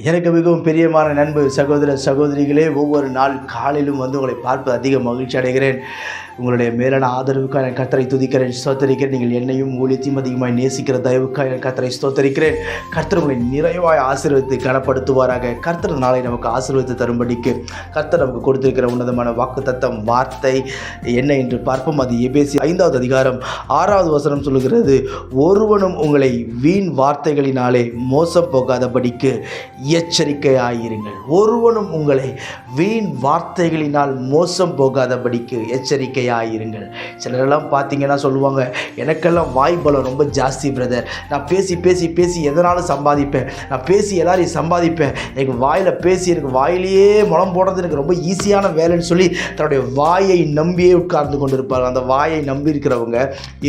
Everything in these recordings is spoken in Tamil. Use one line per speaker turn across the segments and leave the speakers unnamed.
எனக்கு மிகவும் பிரியமான நண்பு சகோதர சகோதரிகளே, ஒவ்வொரு நாள் காலையிலும் உங்களை பார்ப்பது அதிக மகிழ்ச்சி அடைகிறேன். உங்களுடைய மேலான ஆதரவுக்காக என் கர்த்தரை துதிக்கிறேன், ஸ்தோத்தரிக்கிறேன். நீங்கள் என்னையும் ஊழியத்தையும் அதிகமாக நேசிக்கிற தயவுக்காக என் கர்த்தரை ஸ்தோத்தரிக்கிறேன். கர்த்தர் உங்களை நிறைவாய் ஆசீர்வதித்து கனப்படுத்துவாராக. கர்த்தர் நாளை நமக்கு ஆசீர்வதித்து தரும்படிக்கு கர்த்தர் நமக்கு கொடுத்திருக்கிற உன்னதமான வாக்குத்தத்தம் வார்த்தை என்ன என்று பார்ப்போம். அது எபேசியர் 5வது அதிகாரம் 6வது வசனம் சொல்லுகிறது, ஒருவனும் உங்களை வீண் வார்த்தைகளினாலே மோசம் போகாதபடிக்கு எச்சரிக்கையாயிருங்கள். ஒருவனும் உங்களை வீண் வார்த்தைகளினால் மோசம் போகாதபடிக்கு எச்சரிக்கையாயிருங்கள். சிலரெல்லாம் பார்த்தீங்கன்னா சொல்லுவாங்க, எனக்கெல்லாம் வாய் பலம் ரொம்ப ஜாஸ்தி பிரதர், நான் பேசி பேசி பேசி எதனாலும் சம்பாதிப்பேன், நான் பேசி எல்லாரையும் சம்பாதிப்பேன், எனக்கு வாயில் பேசி எனக்கு வாயிலேயே முளம் போடுறது எனக்கு ரொம்ப ஈஸியான வேலைன்னு சொல்லி தன்னுடைய வாயை நம்பியே உட்கார்ந்து கொண்டு இருப்பாங்க. அந்த வாயை நம்பி இருக்கிறவங்க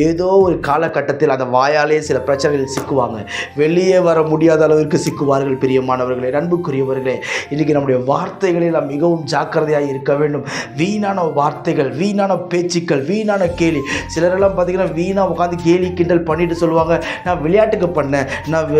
ஏதோ ஒரு காலகட்டத்தில் அந்த வாயாலே சில பிரச்சனைகள் சிக்குவாங்க, வெளியே வர முடியாத அளவிற்கு சிக்குவார்கள். பிரியமானவர்களே, அன்புக்குரியவர்களே, இன்றைக்கி நம்முடைய வார்த்தைகளில் நாம் மிகவும் ஜாக்கிரதையாக இருக்க வேண்டும். வீணான வார்த்தைகள், வீணான பேச்சுக்கள், வீணான கேலி. சிலரெல்லாம் பார்த்தீங்கன்னா வீணாக உட்காந்து கேலி கிண்டல் பண்ணிட்டு சொல்லுவாங்க, நான் விளையாட்டுக்கு பண்ணேன், நான்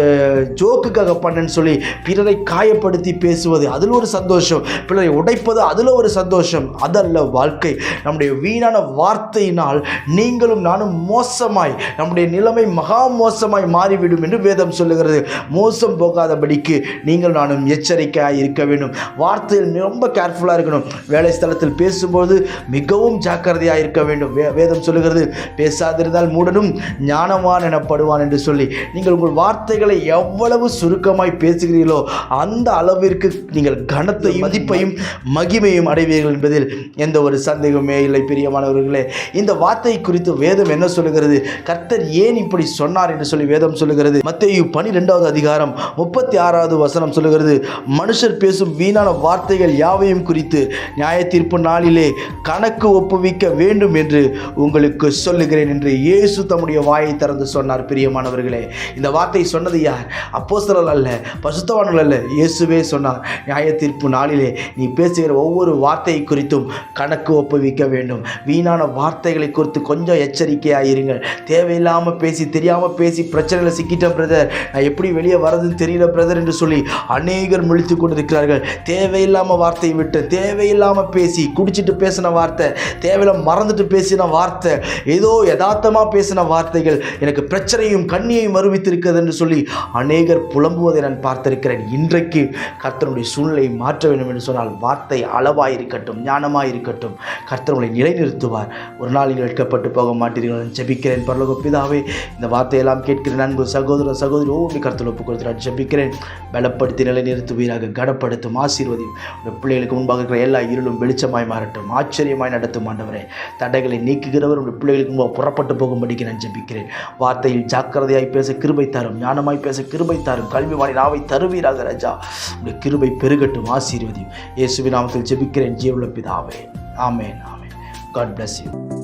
ஜோக்குக்காக பண்ணேன்னு சொல்லி பிறரை காயப்படுத்தி பேசுவது, அதில் ஒரு சந்தோஷம், பிறரை உடைப்பது அதில் ஒரு சந்தோஷம். அதல்ல வாழ்க்கை. நம்முடைய வீணான வார்த்தையினால் நீங்களும் நானும் மோசமாய், நம்முடைய நிலைமை மகா மோசமாய் மாறிவிடும் என்று வேதம் சொல்லுகிறது. மோசம் போகாதபடிக்கு நீங்கள் நானும் எச்சரிக்கையாக இருக்க வேண்டும். வார்த்தையில் ரொம்ப கேர்ஃபுல்லாக இருக்கணும். வேலை ஸ்தலத்தில் பேசும்போது மிகவும் ஜாக்கிரதையாக இருக்க வேண்டும். வேதம் சொல்லுகிறது, பேசாதிருந்தால் மூடனும் ஞானவான் எனப்படுவான் என்று சொல்லி. நீங்கள் உங்கள் வார்த்தைகளை எவ்வளவு சுருக்கமாய் பேசுகிறீர்களோ அந்த அளவிற்கு நீங்கள் கனத்தையும் மதிப்பையும் மகிமையும் அடைவீர்கள் என்பதில் எந்த ஒரு சந்தேகமே இல்லை. பிரியமானவர்களே, இந்த வார்த்தை குறித்து வேதம் என்ன சொல்லுகிறது, கர்த்தர் ஏன் இப்படி சொன்னார் என்று சொல்லி வேதம் சொல்லுகிறது. மத்தேயு 12வது அதிகாரம் 36வது வசனம் சொல்லுகிறது, மனுஷர் பேசும் வீணான வார்த்தைகள் யாவையும் குறித்து நியாய தீர்ப்பு நாளிலே கணக்கு ஒப்புவிக்க வேண்டும் என்று உங்களுக்கு சொல்லுகிறேன் என்று இயேசு தம்முடைய வாயை திறந்து சொன்னார். பிரியமானவர்களே, இந்த வார்த்தை சொன்னது யார்? அப்போஸ்தலர்கள் அல்ல, பரிசுத்தவான்கள் அல்ல, இயேசுவே சொன்னார். நியாய தீர்ப்பு நாளிலே நீ பேசுகிற ஒவ்வொரு வார்த்தையை குறித்தும் கணக்கு ஒப்புவிக்க வேண்டும். வீணான வார்த்தைகளை குறித்து கொஞ்சம் எச்சரிக்கையாக இருங்கள். தேவையில்லாமல் பேசி, தெரியாமல் பேசி பிரச்சனைகளை சிக்கிட்டேன் பிரதர், நான் எப்படி வெளியே வரதுன்னு தெரியல பிரதர் என்று சொல்லி அநேகர் முழித்து கொண்டிருக்கிறார்கள். தேவையில்லாமல் வார்த்தையை விட்டு, தேவையில்லாமல் பேசி, குடிச்சிட்டு பேசின வார்த்தை, தேவையில்லாம மறந்துட்டு பேசின வார்த்தை, ஏதோ யதார்த்தமாக பேசின வார்த்தைகள் எனக்கு பிரச்சனையும் கண்ணியையும் வருவித்திருக்கிறது என்று சொல்லி அநேகர் புலம்புவதை நான் பார்த்திருக்கிறேன். இன்றைக்கு கர்த்தருடைய சூழ்நிலையை மாற்ற வேண்டும் என்று சொன்னால் வார்த்தை அளவாக இருக்கட்டும், ஞானமாக இருக்கட்டும். கர்த்தர் உங்களை நிலைநிறுத்துவார். ஒரு நாள் நீங்கள் எடுக்கப்பட்டு போக மாட்டீர்கள். ஜெபிக்கிறேன். பரலோக பிதாவே, இந்த வார்த்தையெல்லாம் கேட்கிற அன்பு சகோதர சகோதரி ஓடி கர்த்தர் ஒப்புக் கொடுத்து நான் ஜெபிக்கிறேன். பலப்படுத்தி நிலைநிறுத்துவீராக, கனப்படுத்தும், ஆசீர்வதியும். உங்கள் பிள்ளைகளுக்கு முன்பாக இருக்கிற எல்லா இருளும் வெளிச்சமாய் மாறட்டும். ஆச்சரியமாய் நடத்தும் ஆண்டவரே. தடைகளை நீக்குகிறவர் உங்கள் பிள்ளைகளுக்கு முன்பாக புறப்பட்டு போகும்படிக்கு நான் ஜெபிக்கிறேன். வார்த்தையில் ஜாக்கிரதையாய் பேச கிருபை தாரும், ஞானமாய் பேச கிருபை தாரும். கல்விவாணி நாவை தருவீராக ராஜா. உடைய கிருபை பெருகட்டும், ஆசீர்வதியும். இயேசுவின் நாமத்தில் ஜெபிக்கிறேன் ஜீவனுள்ள பிதாவே. ஆமென், ஆமென். God bless you.